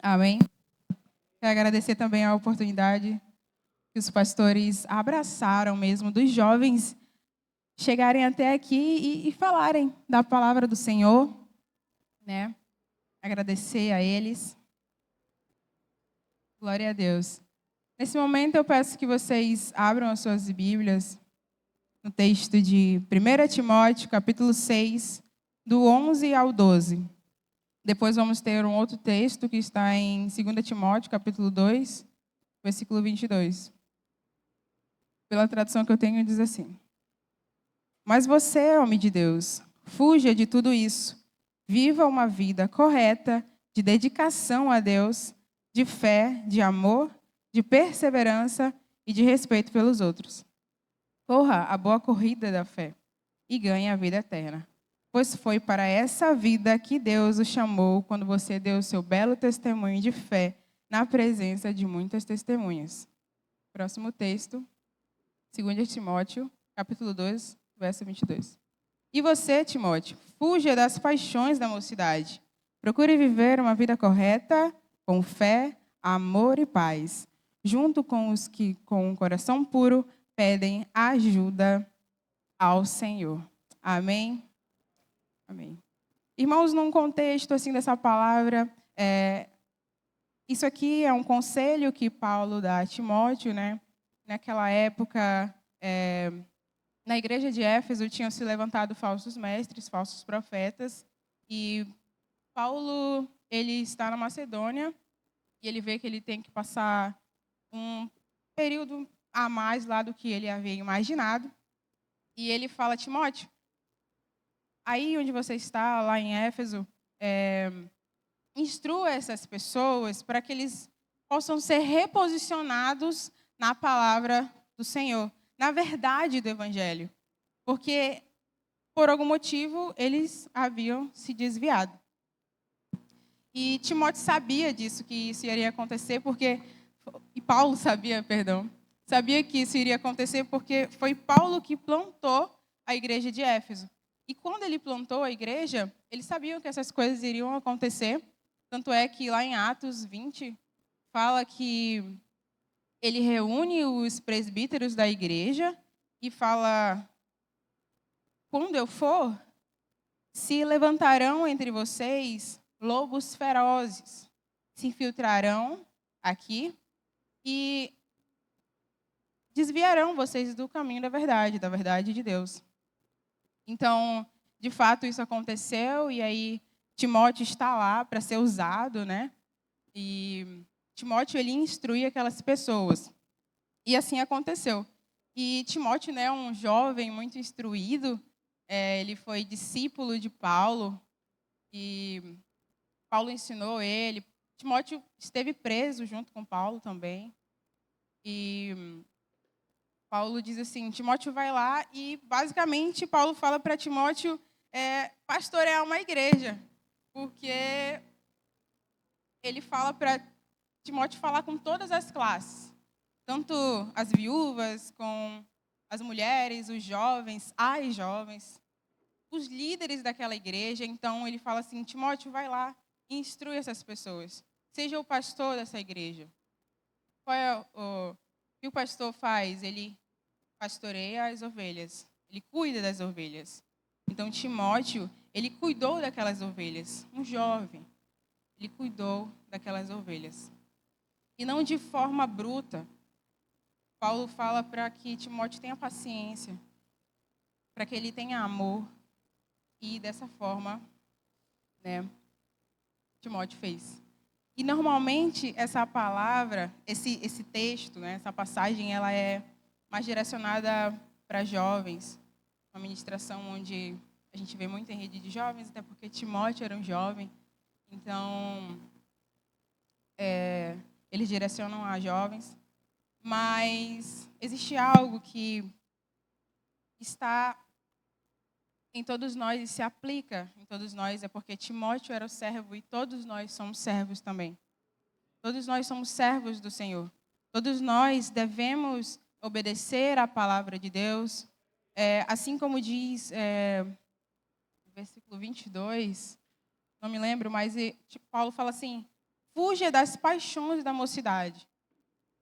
Amém. Quero agradecer também a oportunidade que os pastores abraçaram mesmo, dos jovens chegarem até aqui e falarem da palavra do Senhor, né? Agradecer a eles. Glória a Deus. Nesse momento eu peço que vocês abram as suas Bíblias no texto de 1 Timóteo, capítulo 6, do 11 ao 12. Depois vamos ter um outro texto que está em 2 Timóteo, capítulo 2, versículo 22. Pela tradução que eu tenho, diz assim: Mas você, homem de Deus, fuja de tudo isso. Viva uma vida correta, de dedicação a Deus, de fé, de amor, de perseverança e de respeito pelos outros. Corra a boa corrida da fé e ganhe a vida eterna. Pois foi para essa vida que Deus o chamou quando você deu seu belo testemunho de fé na presença de muitas testemunhas. Próximo texto, 2 Timóteo, capítulo 2, verso 22. E você, Timóteo, fuja das paixões da mocidade. Procure viver uma vida correta, com fé, amor e paz, junto com os que, com um coração puro, pedem ajuda ao Senhor. Amém? Amém. Irmãos, num contexto assim dessa palavra, isso aqui é um conselho que Paulo dá a Timóteo, né? Naquela época, na igreja de Éfeso tinham se levantado falsos mestres, falsos profetas, e Paulo, ele está na Macedônia e ele vê que ele tem que passar um período a mais lá do que ele havia imaginado. E ele fala: Timóteo, aí onde você está, lá em Éfeso, instrua essas pessoas para que eles possam ser reposicionados na palavra do Senhor, na verdade do Evangelho. Porque, por algum motivo, eles haviam se desviado. E Timóteo sabia disso, que isso iria acontecer, e Paulo sabia que isso iria acontecer porque foi Paulo que plantou a igreja de Éfeso. E quando ele plantou a igreja, eles sabiam que essas coisas iriam acontecer. Tanto é que lá em Atos 20, fala que ele reúne os presbíteros da igreja e fala: quando eu for, se levantarão entre vocês lobos ferozes, se infiltrarão aqui e desviarão vocês do caminho da verdade de Deus. Então, de fato, isso aconteceu, e aí Timóteo está lá para ser usado, né? E Timóteo, ele instrui aquelas pessoas. E assim aconteceu. E Timóteo, né, um jovem muito instruído, ele foi discípulo de Paulo, e Paulo ensinou ele. Timóteo esteve preso junto com Paulo também. E Paulo diz assim: Timóteo vai lá, e basicamente Paulo fala para Timóteo pastorear uma igreja, porque ele fala para Timóteo falar com todas as classes, tanto as viúvas, com as mulheres, os jovens, as jovens, os líderes daquela igreja. Então ele fala assim: Timóteo, vai lá e instrui essas pessoas, seja o pastor dessa igreja. Qual é o que o pastor faz? Ele pastoreia as ovelhas, ele cuida das ovelhas. Então, Timóteo, ele cuidou daquelas ovelhas, um jovem, ele cuidou daquelas ovelhas. E não de forma bruta. Paulo fala para que Timóteo tenha paciência, para que ele tenha amor, e dessa forma, né, Timóteo fez. E normalmente essa palavra, esse texto, né, essa passagem, ela é mais direcionada para jovens, uma ministração onde a gente vê muito em rede de jovens, até porque Timóteo era um jovem. Então, eles direcionam a jovens. Mas existe algo que está em todos nós e se aplica em todos nós, é porque Timóteo era o servo e todos nós somos servos também. Todos nós somos servos do Senhor. Todos nós devemos obedecer à palavra de Deus. Assim como diz versículo 22, não me lembro, mas Paulo fala assim: fuja das paixões da mocidade.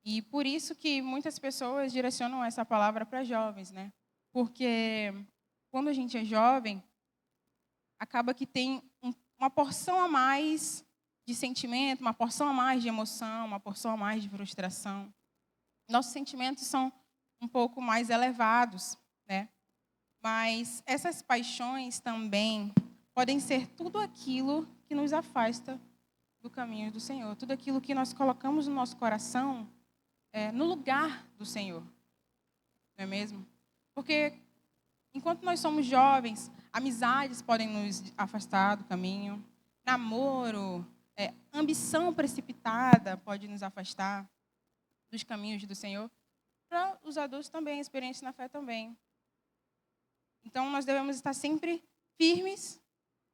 E por isso que muitas pessoas direcionam essa palavra para jovens, né? Porque quando a gente é jovem, acaba que tem uma porção a mais de sentimento, uma porção a mais de emoção, uma porção a mais de frustração. Nossos sentimentos são um pouco mais elevados, né? Mas essas paixões também podem ser tudo aquilo que nos afasta do caminho do Senhor, tudo aquilo que nós colocamos no nosso coração no lugar do Senhor, não é mesmo? Porque enquanto nós somos jovens, amizades podem nos afastar do caminho, namoro, ambição precipitada pode nos afastar dos caminhos do Senhor. Para os adultos também, experientes na fé também. Então, nós devemos estar sempre firmes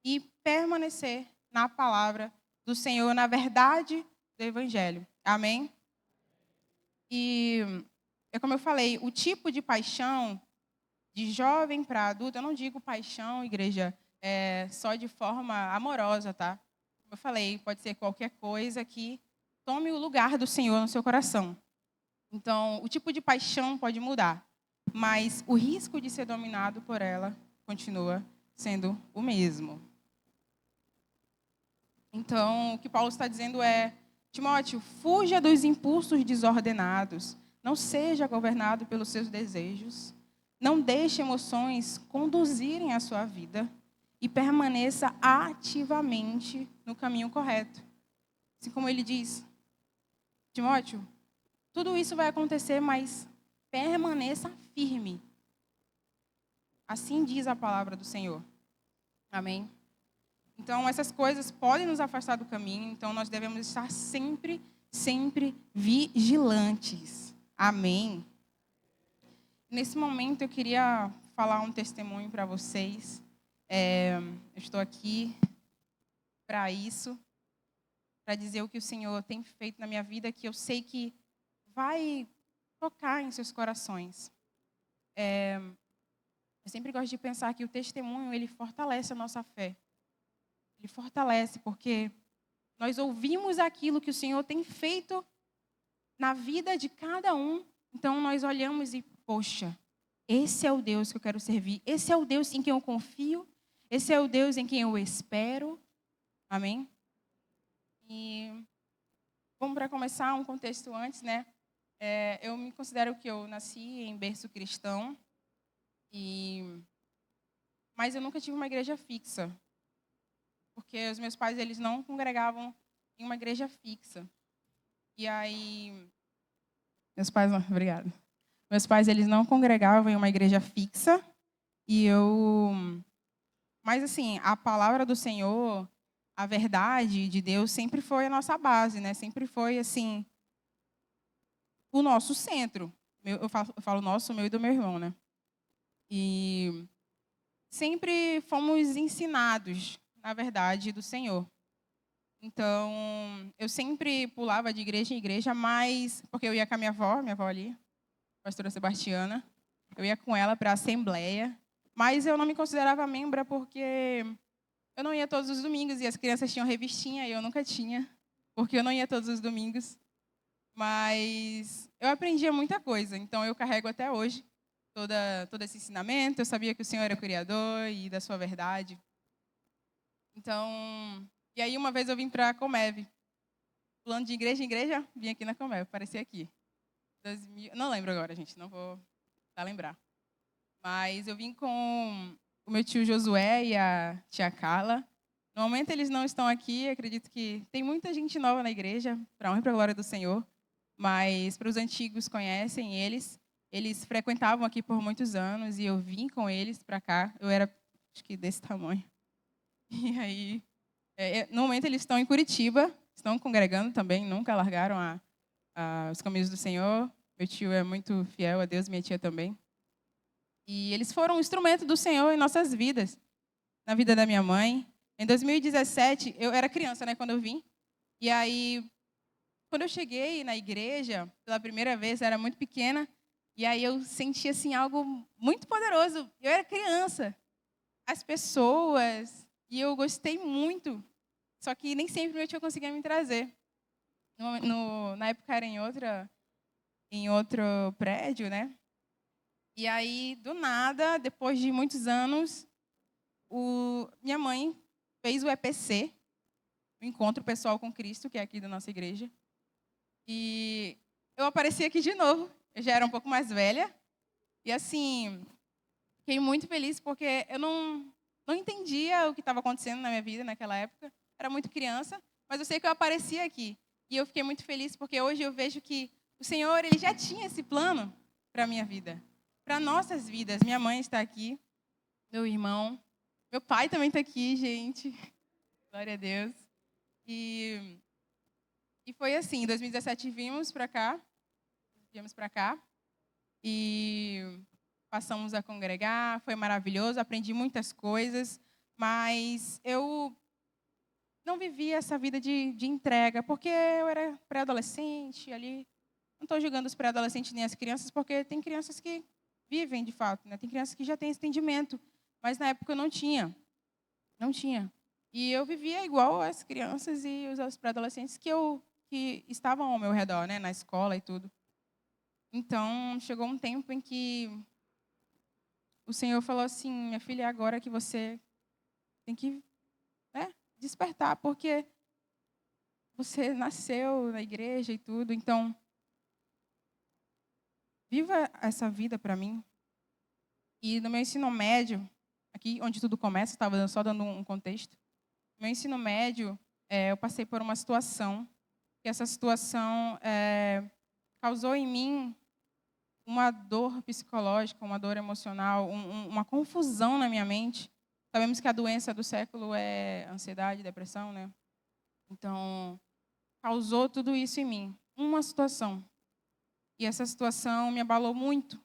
e permanecer na palavra do Senhor, na verdade do Evangelho. Amém? E, como eu falei, o tipo de paixão de jovem para adulto, eu não digo paixão, igreja, só de forma amorosa, tá? Como eu falei, pode ser qualquer coisa que tome o lugar do Senhor no seu coração. Então, o tipo de paixão pode mudar, mas o risco de ser dominado por ela continua sendo o mesmo. Então, o que Paulo está dizendo é: Timóteo, fuja dos impulsos desordenados, não seja governado pelos seus desejos, não deixe emoções conduzirem a sua vida e permaneça ativamente no caminho correto. Assim como ele diz, Timóteo, tudo isso vai acontecer, mas permaneça firme. Assim diz a palavra do Senhor. Amém? Então, essas coisas podem nos afastar do caminho, então nós devemos estar sempre, sempre vigilantes. Amém? Nesse momento, eu queria falar um testemunho para vocês. Eu estou aqui para isso, para dizer o que o Senhor tem feito na minha vida, que eu sei que vai tocar em seus corações. Eu sempre gosto de pensar que o testemunho, ele fortalece a nossa fé. Ele fortalece, porque nós ouvimos aquilo que o Senhor tem feito na vida de cada um. Então, nós olhamos e, poxa, esse é o Deus que eu quero servir. Esse é o Deus em quem eu confio. Esse é o Deus em quem eu espero. Amém? E vamos para começar um contexto antes, né? Eu me considero que eu nasci em berço cristão. Mas eu nunca tive uma igreja fixa. Porque os meus pais, eles não congregavam em uma igreja fixa. E aí... Meus pais, não, obrigada. Meus pais, eles não congregavam em uma igreja fixa. Mas, assim, a palavra do Senhor, a verdade de Deus sempre foi a nossa base, né? Sempre foi, assim, o nosso centro. Eu falo nosso, o meu e do meu irmão, né? E sempre fomos ensinados, na verdade, do Senhor. Então, eu sempre pulava de igreja em igreja, mas porque eu ia com a minha avó ali, pastora Sebastiana, eu ia com ela para a assembleia, mas eu não me considerava membra porque eu não ia todos os domingos e as crianças tinham revistinha e eu nunca tinha, porque eu não ia todos os domingos. Mas eu aprendia muita coisa, então eu carrego até hoje todo esse ensinamento. Eu sabia que o Senhor era o Criador e da sua verdade. Então, e aí uma vez eu vim para a Comeve, pulando de igreja em igreja, vim aqui na Comeve, apareci aqui. Não lembro agora, gente, não vou lembrar. Mas eu vim com o meu tio Josué e a tia Carla. No momento eles não estão aqui, acredito que tem muita gente nova na igreja, para a honra e para a glória do Senhor. Mas para os antigos conhecem eles. Eles frequentavam aqui por muitos anos e eu vim com eles para cá. Eu era, acho que desse tamanho. E aí, no momento eles estão em Curitiba, estão congregando também, nunca largaram os caminhos do Senhor. Meu tio é muito fiel a Deus, minha tia também. E eles foram um instrumento do Senhor em nossas vidas, na vida da minha mãe. Em 2017, eu era criança, né, quando eu vim. E aí, quando eu cheguei na igreja, pela primeira vez, eu era muito pequena, e aí eu senti assim, algo muito poderoso. Eu era criança. As pessoas, e eu gostei muito. Só que nem sempre meu tio conseguia me trazer. Na época era em outro prédio, né? E aí, do nada, depois de muitos anos, minha mãe fez o EPC, o Encontro Pessoal com Cristo, que é aqui da nossa igreja. E eu apareci aqui de novo. Eu já era um pouco mais velha. E assim, fiquei muito feliz porque eu não entendia o que estava acontecendo na minha vida naquela época. Era muito criança, mas eu sei que eu apareci aqui. E eu fiquei muito feliz porque hoje eu vejo que o Senhor, ele já tinha esse plano para a minha vida, para nossas vidas. Minha mãe está aqui, meu irmão, meu pai também está aqui, gente. Glória a Deus. E foi assim, em 2017 viemos para cá e passamos a congregar, foi maravilhoso, aprendi muitas coisas, mas eu não vivia essa vida de entrega, porque eu era pré-adolescente ali. Não estou julgando os pré-adolescentes nem as crianças, porque tem crianças que vivem de fato, né? Tem crianças que já têm esse entendimento, mas na época eu não tinha. Não tinha. E eu vivia igual as crianças e os pré-adolescentes que estavam ao meu redor, né? Na escola e tudo. Então, chegou um tempo em que o Senhor falou assim: minha filha, é agora que você tem que, né, despertar, porque você nasceu na igreja e tudo. Então, viva essa vida para mim. E no meu ensino médio, aqui onde tudo começa, estava só dando um contexto. No meu ensino médio, eu passei por uma situação, que essa situação causou em mim uma dor psicológica, uma dor emocional, uma confusão na minha mente. Sabemos que a doença do século é ansiedade, depressão, né? Então, causou tudo isso em mim. Uma situação. E essa situação me abalou muito.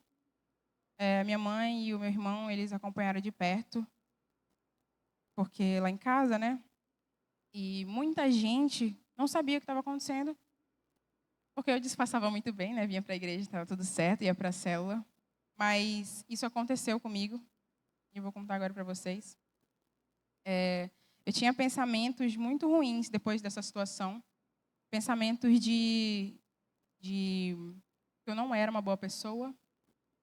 Minha mãe e o meu irmão, eles acompanharam de perto, porque lá em casa, né? E muita gente não sabia o que estava acontecendo, porque eu disfarçava muito bem, né? Vinha para a igreja, estava tudo certo, ia para a célula. Mas isso aconteceu comigo, e eu vou contar agora para vocês. Eu tinha pensamentos muito ruins depois dessa situação. Pensamentos de que eu não era uma boa pessoa.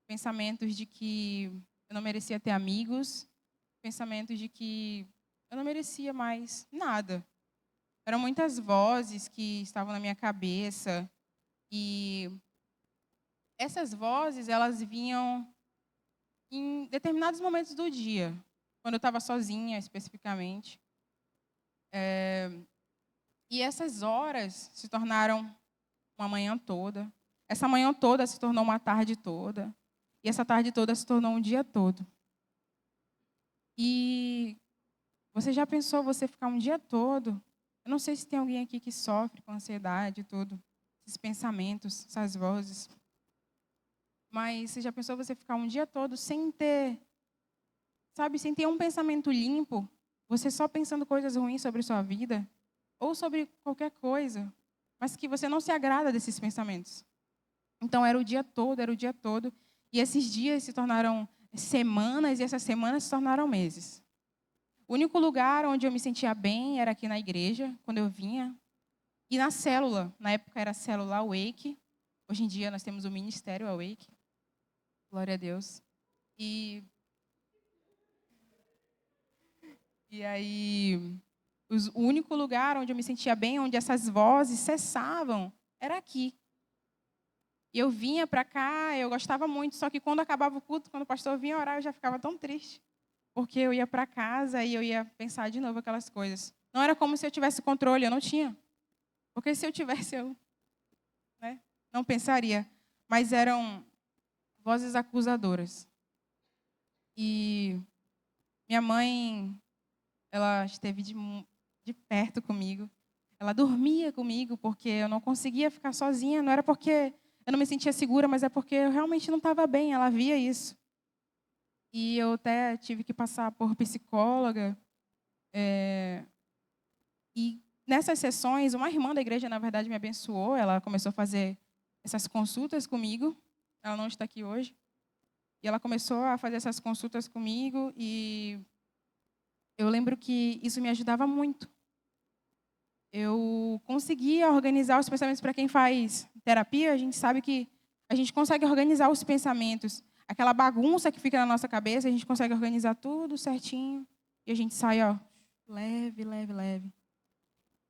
Pensamentos de que eu não merecia ter amigos. Pensamentos de que eu não merecia mais nada. Eram muitas vozes que estavam na minha cabeça. E essas vozes, elas vinham em determinados momentos do dia. Quando eu estava sozinha, especificamente. E essas horas se tornaram uma manhã toda. Essa manhã toda se tornou uma tarde toda. E essa tarde toda se tornou um dia todo. E você já pensou você ficar um dia todo? Eu não sei se tem alguém aqui que sofre com ansiedade e tudo. Esses pensamentos, essas vozes. Mas você já pensou você ficar um dia todo sem ter, sabe, sem ter um pensamento limpo? Você só pensando coisas ruins sobre sua vida? Ou sobre qualquer coisa, mas que você não se agrada desses pensamentos. Então, era o dia todo, era o dia todo. E esses dias se tornaram semanas, e essas semanas se tornaram meses. O único lugar onde eu me sentia bem era aqui na igreja, quando eu vinha. E na célula. Na época era a célula Awake. Hoje em dia nós temos o ministério Awake. Glória a Deus. E aí, o único lugar onde eu me sentia bem, onde essas vozes cessavam, era aqui. E eu vinha para cá, eu gostava muito, só que quando acabava o culto, quando o pastor vinha orar, eu já ficava tão triste. Porque eu ia para casa e eu ia pensar de novo aquelas coisas. Não era como se eu tivesse controle, eu não tinha. Porque se eu tivesse, eu, né, não pensaria. Mas eram vozes acusadoras. E minha mãe, ela esteve de perto comigo. Ela dormia comigo porque eu não conseguia ficar sozinha. Não era porque eu não me sentia segura, mas é porque eu realmente não estava bem. Ela via isso. E eu até tive que passar por psicóloga. E nessas sessões, uma irmã da igreja, na verdade, me abençoou. Ela começou a fazer essas consultas comigo. Ela não está aqui hoje. E ela começou a fazer essas consultas comigo. E eu lembro que isso me ajudava muito. eu conseguia organizar os pensamentos. Para quem faz terapia, a gente sabe que a gente consegue organizar os pensamentos. Aquela bagunça que fica na nossa cabeça, a gente consegue organizar tudo certinho. E a gente sai, ó, leve, leve, leve.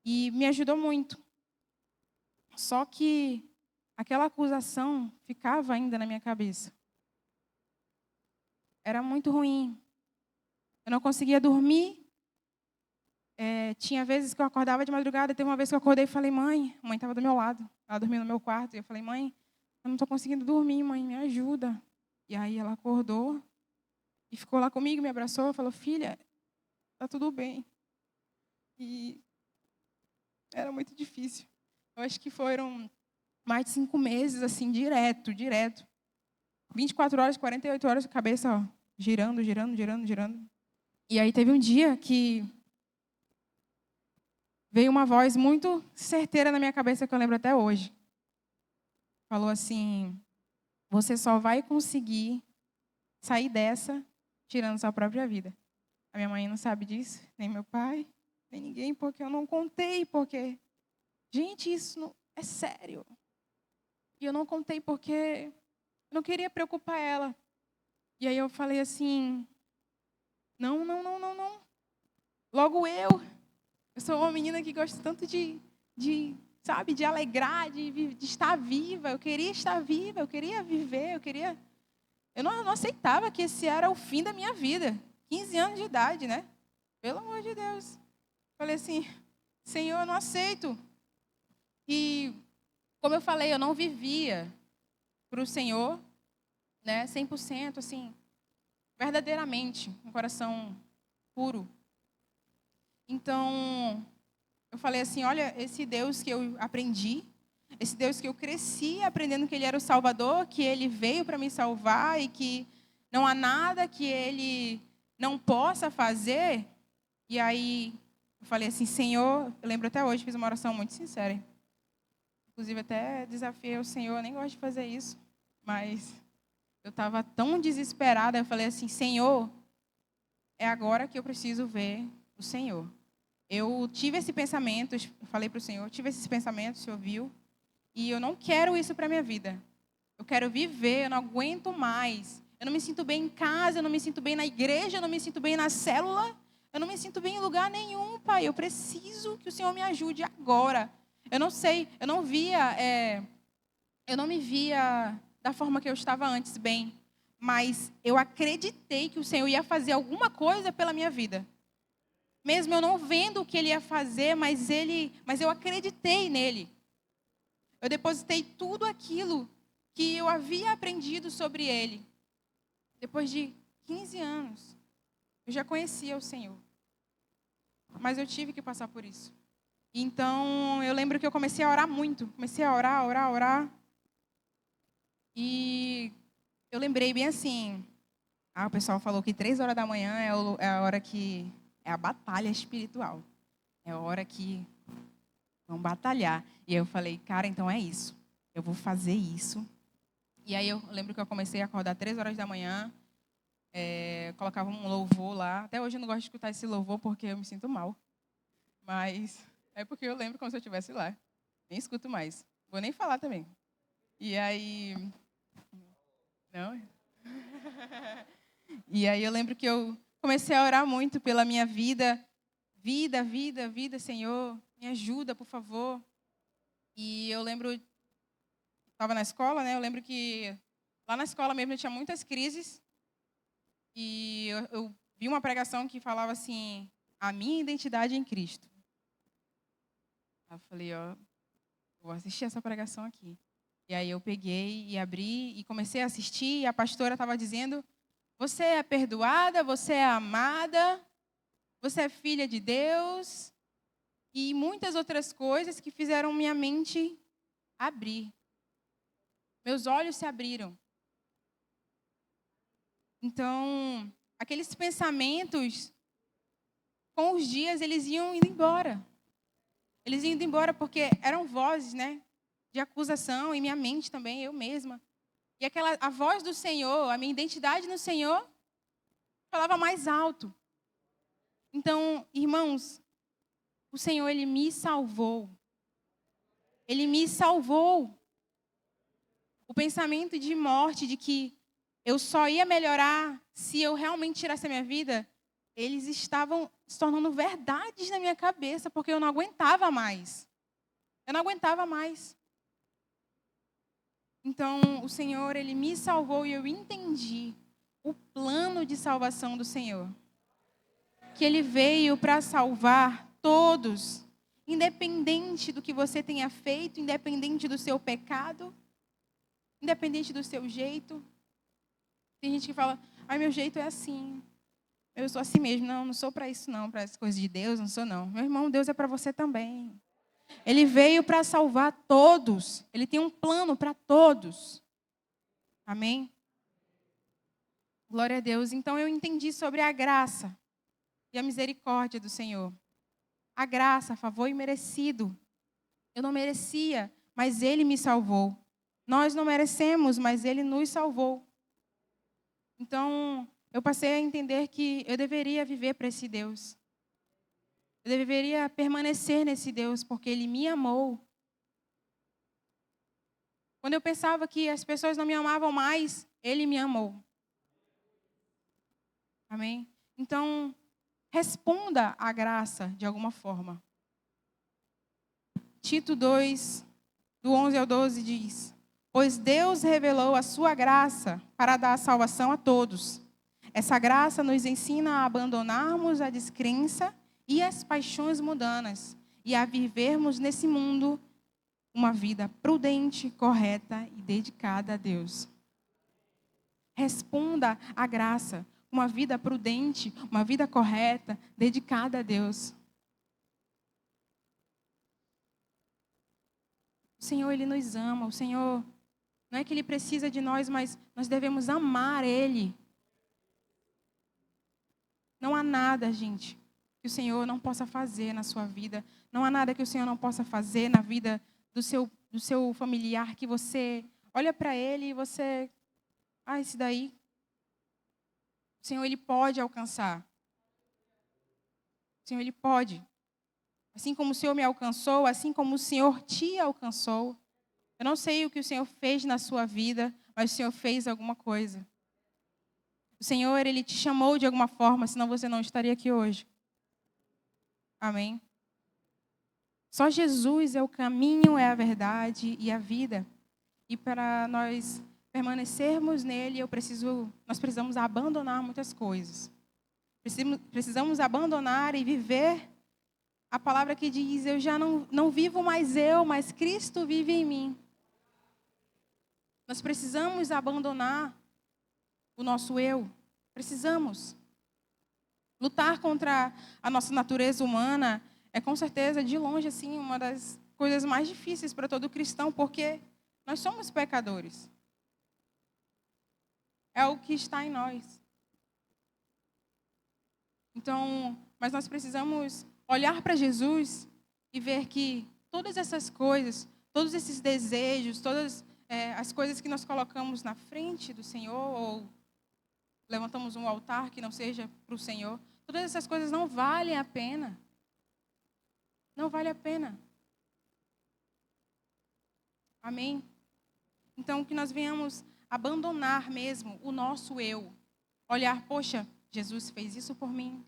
E me ajudou muito. Só que aquela acusação ficava ainda na minha cabeça. Era muito ruim. Eu não conseguia dormir. Tinha vezes que eu acordava de madrugada. Teve uma vez que eu acordei e falei, mãe estava do meu lado. Ela dormia no meu quarto. E eu falei, mãe, eu não estou conseguindo dormir, mãe, me ajuda. E aí ela acordou e ficou lá comigo, me abraçou, falou, filha, tá tudo bem. E era muito difícil. Eu acho que foram mais de 5 meses, assim, direto. 24 horas, 48 horas, cabeça, ó, girando. E aí teve um dia que veio uma voz muito certeira na minha cabeça, que eu lembro até hoje. Falou assim, você só vai conseguir sair dessa tirando sua própria vida. A minha mãe não sabe disso, nem meu pai, nem ninguém, porque eu não contei, porque... Gente, isso não... é sério. E eu não contei porque eu não queria preocupar ela. E aí eu falei assim, não. Logo eu sou uma menina que gosta tanto sabe, de alegrar, de estar viva. Eu queria estar viva, eu queria viver, Eu não aceitava que esse era o fim da minha vida. 15 anos de idade, né? Pelo amor de Deus. Falei assim, Senhor, eu não aceito. E, como eu falei, eu não vivia para o Senhor, né, 100%, assim, verdadeiramente, um coração puro. Então, eu falei assim, olha, esse Deus que eu aprendi, esse Deus que eu cresci aprendendo que Ele era o Salvador, que Ele veio para me salvar e que não há nada que Ele não possa fazer. E aí, eu falei assim, Senhor, eu lembro até hoje, fiz uma oração muito sincera. Inclusive, até desafiei o Senhor, eu nem gosto de fazer isso, mas eu estava tão desesperada, eu falei assim, Senhor, é agora que eu preciso ver o Senhor. Eu tive esse pensamento, eu falei para o Senhor, tive esses pensamentos, o Senhor viu, e eu não quero isso para a minha vida. Eu quero viver, eu não aguento mais. Eu não me sinto bem em casa, eu não me sinto bem na igreja, eu não me sinto bem na célula, eu não me sinto bem em lugar nenhum, Pai. Eu preciso que o Senhor me ajude agora. Eu não sei, eu não me via da forma que eu estava antes bem, mas eu acreditei que o Senhor ia fazer alguma coisa pela minha vida. Mesmo eu não vendo o que Ele ia fazer, mas eu acreditei nele. Eu depositei tudo aquilo que eu havia aprendido sobre Ele. Depois de 15 anos, eu já conhecia o Senhor. Mas eu tive que passar por isso. Então, eu lembro que eu comecei a orar muito. Comecei a orar. E eu lembrei bem assim. O pessoal falou que 3 horas da manhã é a hora que... é a batalha espiritual. É a hora que vão batalhar. E eu falei, cara, então é isso. Eu vou fazer isso. E aí eu lembro que eu comecei a acordar 3 horas da manhã. Colocava um louvor lá. Até hoje eu não gosto de escutar esse louvor porque eu me sinto mal. Mas é porque eu lembro como se eu estivesse lá. Nem escuto mais. Vou nem falar também. E aí... Não? E aí eu lembro que eu comecei a orar muito pela minha vida. Vida, Senhor. Me ajuda, por favor. E eu lembro... Estava na escola, né? Eu lembro que lá na escola mesmo eu tinha muitas crises. E eu vi uma pregação que falava assim, a minha identidade em Cristo. Aí eu falei, ó, vou assistir essa pregação aqui. E aí eu peguei e abri e comecei a assistir. E a pastora estava dizendo, você é perdoada, você é amada, você é filha de Deus. E muitas outras coisas que fizeram minha mente abrir. Meus olhos se abriram. Então, aqueles pensamentos, com os dias, eles iam indo embora. Eles iam indo embora porque eram vozes, né? De acusação em minha mente também, eu mesma. E a voz do Senhor, a minha identidade no Senhor, falava mais alto. Então, irmãos, o Senhor, Ele me salvou. Ele me salvou. O pensamento de morte, de que eu só ia melhorar se eu realmente tirasse a minha vida, eles estavam se tornando verdades na minha cabeça, porque eu não aguentava mais. Eu não aguentava mais. Então, o Senhor, Ele me salvou e eu entendi o plano de salvação do Senhor. Que Ele veio para salvar todos, independente do que você tenha feito, independente do seu pecado, independente do seu jeito. Tem gente que fala, meu jeito é assim. Eu sou assim mesmo. Não, não sou para isso não, para as coisas de Deus, não sou não. Meu irmão, Deus é para você também. Ele veio para salvar todos. Ele tem um plano para todos. Amém? Glória a Deus. Então eu entendi sobre a graça e a misericórdia do Senhor. A graça, favor imerecido. Eu não merecia, mas Ele me salvou. Nós não merecemos, mas Ele nos salvou. Então, eu passei a entender que eu deveria viver para esse Deus. Eu deveria permanecer nesse Deus, porque Ele me amou. Quando eu pensava que as pessoas não me amavam mais, Ele me amou. Amém? Então, responda à graça de alguma forma. Tito 2, do 11 ao 12 diz: Pois Deus revelou a sua graça para dar salvação a todos. Essa graça nos ensina a abandonarmos a descrença e as paixões mundanas e a vivermos nesse mundo uma vida prudente, correta e dedicada a Deus. Responda à graça, uma vida prudente, uma vida correta, dedicada a Deus. O Senhor, Ele nos ama. O Senhor, não é que Ele precisa de nós, mas nós devemos amar Ele. Não há nada, gente, que o Senhor não possa fazer na sua vida. Não há nada que o Senhor não possa fazer na vida do seu familiar, que você olha para ele e você... esse daí, o Senhor, Ele pode alcançar. O Senhor, Ele pode. Assim como o Senhor me alcançou, assim como o Senhor te alcançou. Eu não sei o que o Senhor fez na sua vida, mas o Senhor fez alguma coisa. O Senhor, Ele te chamou de alguma forma, senão você não estaria aqui hoje. Amém? Só Jesus é o caminho, é a verdade e a vida. E para nós permanecermos nele, nós precisamos abandonar muitas coisas. Precisamos abandonar e viver a palavra que diz, eu já não vivo mais eu, mas Cristo vive em mim. Nós precisamos abandonar o nosso eu. Precisamos. Lutar contra a nossa natureza humana é, com certeza, de longe, assim, uma das coisas mais difíceis para todo cristão, porque nós somos pecadores. É o que está em nós. Então, mas nós precisamos olhar para Jesus e ver que todas essas coisas, todos esses desejos, todas as coisas que nós colocamos na frente do Senhor, ou levantamos um altar que não seja para o Senhor, todas essas coisas não valem a pena. Não vale a pena. Amém? Então, que nós venhamos abandonar mesmo o nosso eu. Olhar, poxa, Jesus fez isso por mim.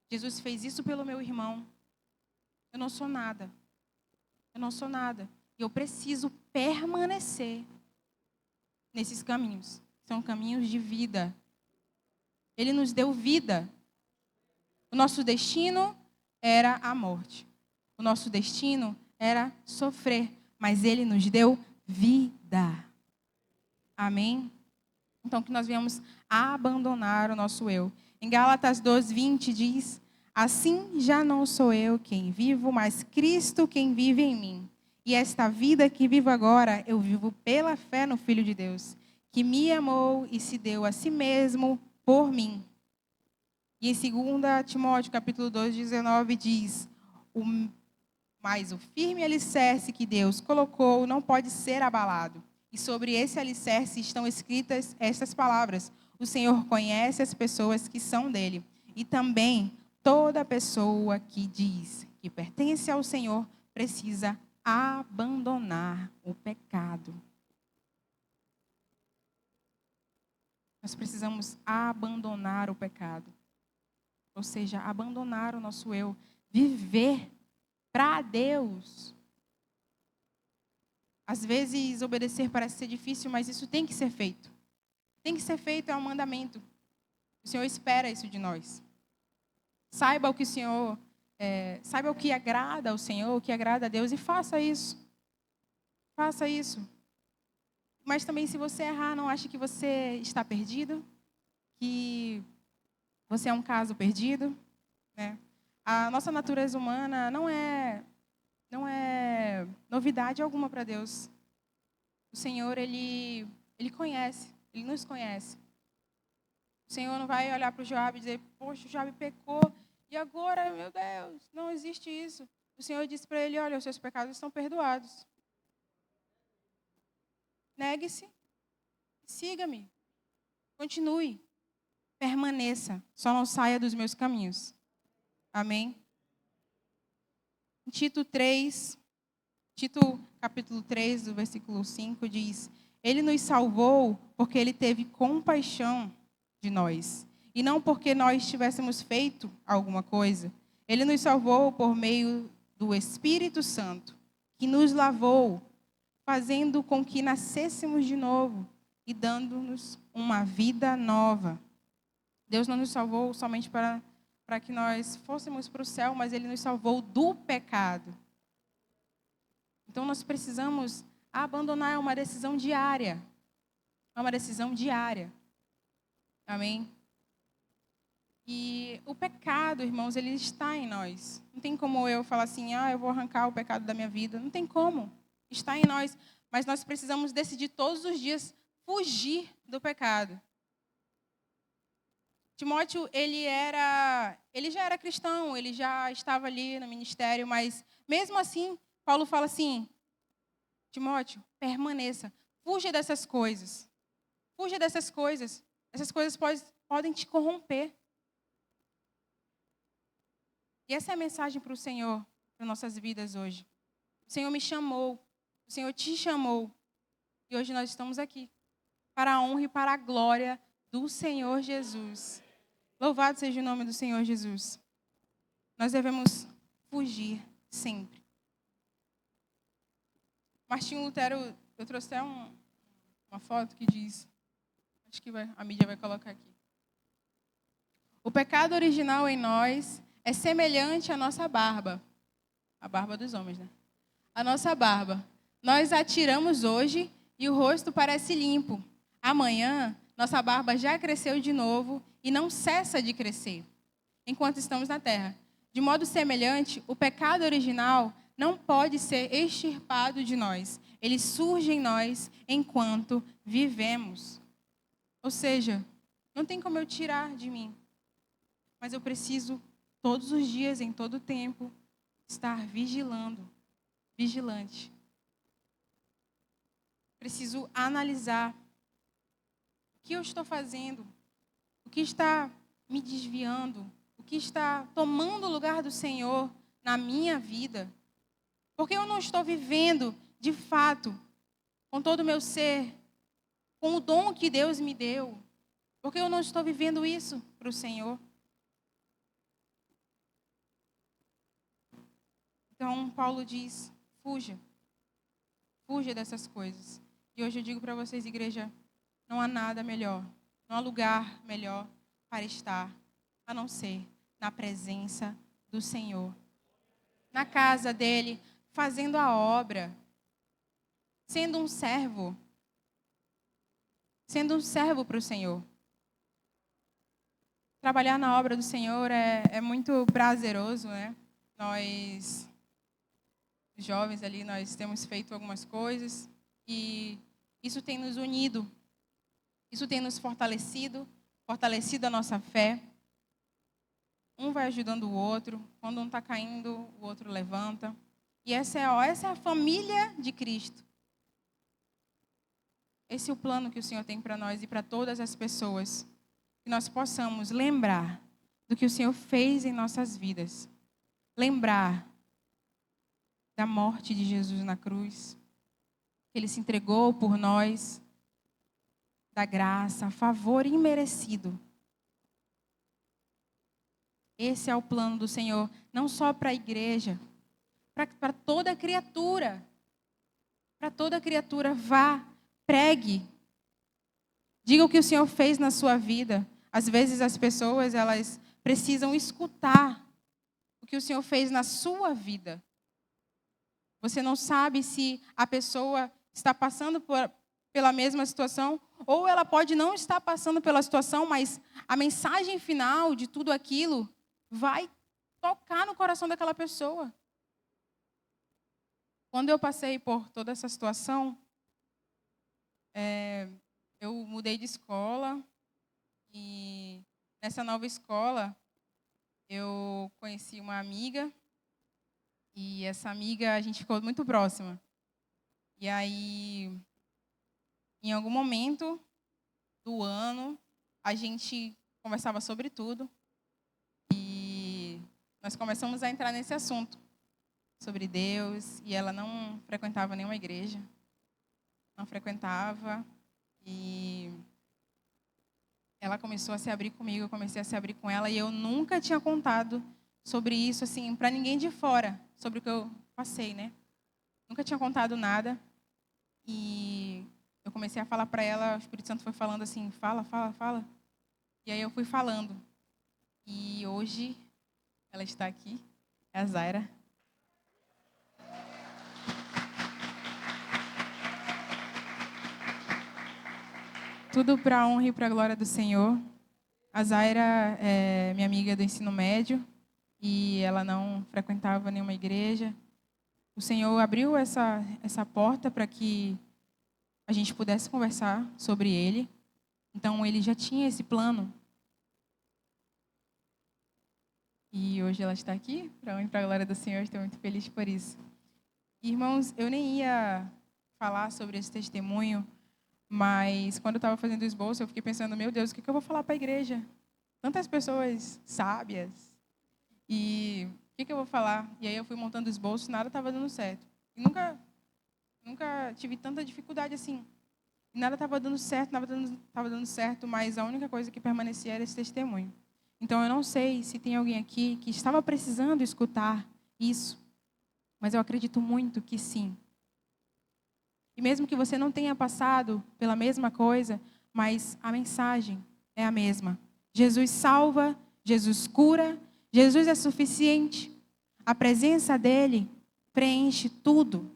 Jesus fez isso pelo meu irmão. Eu não sou nada. Eu não sou nada. E eu preciso permanecer nesses caminhos. São caminhos de vida. Ele nos deu vida. O nosso destino era a morte. O nosso destino era sofrer. Mas Ele nos deu vida. Amém? Então, que nós venhamos abandonar o nosso eu. Em Gálatas 2:20 diz: Assim já não sou eu quem vivo, mas Cristo quem vive em mim. E esta vida que vivo agora, eu vivo pela fé no Filho de Deus, que me amou e se deu a si mesmo por mim. E em 2 Timóteo, capítulo 2:19 diz: Mas o firme alicerce que Deus colocou não pode ser abalado. E sobre esse alicerce estão escritas estas palavras: O Senhor conhece as pessoas que são dele. E também toda pessoa que diz que pertence ao Senhor precisa abandonar o pecado. Nós precisamos abandonar o pecado. Ou seja, abandonar o nosso eu. Viver para Deus. Às vezes, obedecer parece ser difícil, mas isso tem que ser feito. Tem que ser feito, é um mandamento. O Senhor espera isso de nós. Saiba o que o Senhor... saiba o que agrada ao Senhor, o que agrada a Deus, e faça isso. Faça isso. Mas também, se você errar, não ache que você está perdido, que você é um caso perdido, né? A nossa natureza humana não é novidade alguma para Deus. O Senhor, Ele conhece, Ele nos conhece. O Senhor não vai olhar para o Joabe e dizer, poxa, o Joabe pecou, e agora, meu Deus, não existe isso. O Senhor disse para ele, olha, os seus pecados estão perdoados. Negue-se, siga-me, continue, permaneça, só não saia dos meus caminhos. Amém? Em Tito capítulo 3, do versículo 5, diz, ele nos salvou porque ele teve compaixão de nós, e não porque nós tivéssemos feito alguma coisa. Ele nos salvou por meio do Espírito Santo, que nos lavou, fazendo com que nascêssemos de novo e dando-nos uma vida nova. Deus não nos salvou somente para que nós fôssemos para o céu, mas Ele nos salvou do pecado. Então, nós precisamos abandonar uma decisão diária. É uma decisão diária. Amém? E o pecado, irmãos, ele está em nós. Não tem como eu falar assim, eu vou arrancar o pecado da minha vida. Não tem como. Está em nós. Mas nós precisamos decidir todos os dias fugir do pecado. Timóteo, ele já era cristão, ele já estava ali no ministério, mas mesmo assim, Paulo fala assim, Timóteo, permaneça, fuja dessas coisas. Fuja dessas coisas. Essas coisas podem te corromper. E essa é a mensagem para o Senhor, para nossas vidas hoje. O Senhor me chamou, o Senhor te chamou, e hoje nós estamos aqui, para a honra e para a glória do Senhor Jesus. Louvado seja o nome do Senhor Jesus. Nós devemos fugir sempre. Martinho Lutero, eu trouxe até uma foto que diz, acho que a mídia vai colocar aqui. O pecado original em nós é semelhante à nossa barba. A barba dos homens, né? A nossa barba. Nós a tiramos hoje e o rosto parece limpo. Amanhã, nossa barba já cresceu de novo e não cessa de crescer, enquanto estamos na terra. De modo semelhante, o pecado original não pode ser extirpado de nós. Ele surge em nós enquanto vivemos. Ou seja, não tem como eu tirar de mim. Mas eu preciso, todos os dias, em todo o tempo, estar vigilante. Preciso analisar o que eu estou fazendo, o que está me desviando, o que está tomando o lugar do Senhor na minha vida. Porque eu não estou vivendo, de fato, com todo o meu ser, com o dom que Deus me deu. Porque eu não estou vivendo isso para o Senhor. Então, Paulo diz, fuja. Fuja dessas coisas. E hoje eu digo para vocês, igreja, não há nada melhor, não há lugar melhor para estar, a não ser na presença do Senhor. Na casa dele, fazendo a obra, sendo um servo para o Senhor. Trabalhar na obra do Senhor é muito prazeroso, né? Nós, jovens ali, nós temos feito algumas coisas e isso tem nos unido, isso tem nos fortalecido a nossa fé. Um vai ajudando o outro, quando um está caindo, o outro levanta. E essa é a família de Cristo. Esse é o plano que o Senhor tem para nós e para todas as pessoas. Que nós possamos lembrar do que o Senhor fez em nossas vidas. Lembrar da morte de Jesus na cruz. Ele se entregou por nós, da graça, favor imerecido. Esse é o plano do Senhor, não só para a igreja, para toda criatura. Para toda criatura, vá, pregue. Diga o que o Senhor fez na sua vida. Às vezes as pessoas, elas precisam escutar o que o Senhor fez na sua vida. Você não sabe se a pessoa está passando pela mesma situação, ou ela pode não estar passando pela situação, mas a mensagem final de tudo aquilo vai tocar no coração daquela pessoa. Quando eu passei por toda essa situação, eu mudei de escola e nessa nova escola eu conheci uma amiga e essa amiga a gente ficou muito próxima. E aí, em algum momento do ano, a gente conversava sobre tudo e nós começamos a entrar nesse assunto sobre Deus e ela não frequentava nenhuma igreja, não frequentava e ela começou a se abrir comigo, eu comecei a se abrir com ela e eu nunca tinha contado sobre isso assim para ninguém de fora, sobre o que eu passei, né? Nunca tinha contado nada e eu comecei a falar para ela, o Espírito Santo foi falando assim, fala, fala, fala. E aí eu fui falando. E hoje ela está aqui, é a Zaira. Tudo para a honra e para a glória do Senhor. A Zaira é minha amiga do ensino médio e ela não frequentava nenhuma igreja. O Senhor abriu essa porta para que a gente pudesse conversar sobre Ele. Então, Ele já tinha esse plano. E hoje ela está aqui, para a honra e para a glória do Senhor. Estou muito feliz por isso. Irmãos, eu nem ia falar sobre esse testemunho, mas quando eu estava fazendo o esboço, eu fiquei pensando, meu Deus, o que eu vou falar para a igreja? Tantas pessoas sábias. E o que eu vou falar? E aí eu fui montando o esboço, nada estava dando certo. E nunca tive tanta dificuldade assim. E nada estava dando certo, nada estava dando certo, mas a única coisa que permanecia era esse testemunho. Então eu não sei se tem alguém aqui que estava precisando escutar isso, mas eu acredito muito que sim. E mesmo que você não tenha passado pela mesma coisa, mas a mensagem é a mesma. Jesus salva, Jesus cura, Jesus é suficiente. A presença dele preenche tudo.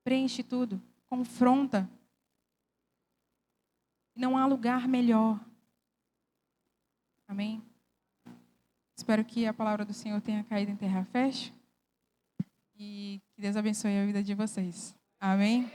Preenche tudo. Confronta. Não há lugar melhor. Amém? Espero que a palavra do Senhor tenha caído em terra fértil. E que Deus abençoe a vida de vocês. Amém?